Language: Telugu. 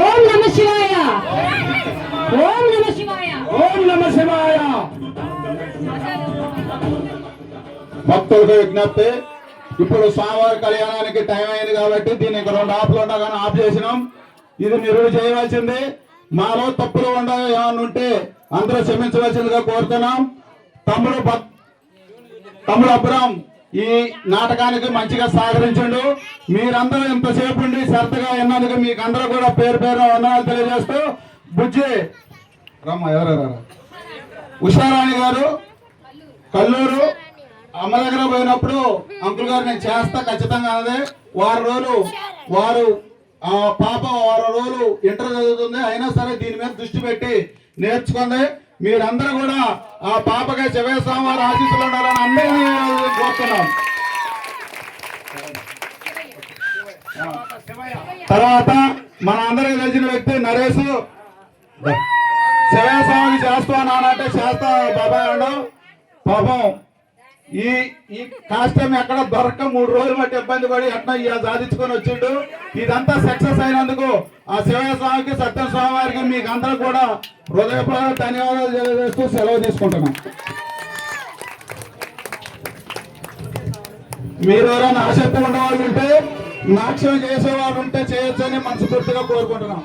ఓం నమ శివాయ. ఓం నమ శివాయ. ఓం నమ శివాయ. భక్తులకు విజ్ఞప్తి, ఇప్పుడు స్వామివారి కళ్యాణానికి టైం అయింది కాబట్టి దీన్ని 2 ఆపులు ఉండగానే ఆఫ్ చేసినాం. ఇది మీరు చేయవలసింది. మాలో తప్పులు ఉండగా ఏమన్నా ఉంటే అందరూ క్షమించవలసిందిగా కోరుతున్నాం. తమ్ముడు అబ్రాం ఈ నాటకానికి మంచిగా సహకరించండు. మీరందరూ ఇంతసేపు ఉండి శ్రద్ధగా విన్నందుకు మీకు అందరూ కూడా పేరు పేరు వందనాలు తెలియజేస్తూ, బుజ్జి రమ్మ ఎవరెవరు ఉషారాణి గారు కల్లూరు అమ్మ దగ్గర పోయినప్పుడు అంకుల్ గారు నేను చేస్తా ఖచ్చితంగా అదే. వారు పాప 6 రోజులు ఇంటర్ చదువుతుంది, అయినా సరే దీని మీద దృష్టి పెట్టి నేర్చుకుంది. మీరందరూ కూడా ఆ పాపగా శివయ్య స్వామి వారి ఆశీస్సులు ఉండాలని అందరినీ కోరుతున్నాం. తర్వాత మన అందరికి తెలిసిన వ్యక్తి నరేష్ శివయ్య స్వామికి చేస్తా నానంటే చేస్తా బాబాయ్ అండు. పాపం ఈ కాస్ట్యూమ్ ఎక్కడ దొరక్క 3 రోజులు బట్టి ఇబ్బంది పడి ఎట్లా సాధించుకొని వచ్చిండు. ఇదంతా సక్సెస్ అయినందుకు ఆ శివయ్య స్వామికి సత్యం స్వామి వారికి మీకు అందరూ కూడా హృదయపూర్వక ధన్యవాదాలు తెలియజేస్తూ సెలవు తీసుకుంటున్నాం. మీరు ఎవరైనా ఆసక్తి ఉన్నవాళ్ళు ఉంటే, నాట్యం చేసేవాళ్ళు ఉంటే చేయొచ్చని మనస్ఫూర్తిగా కోరుకుంటున్నాం.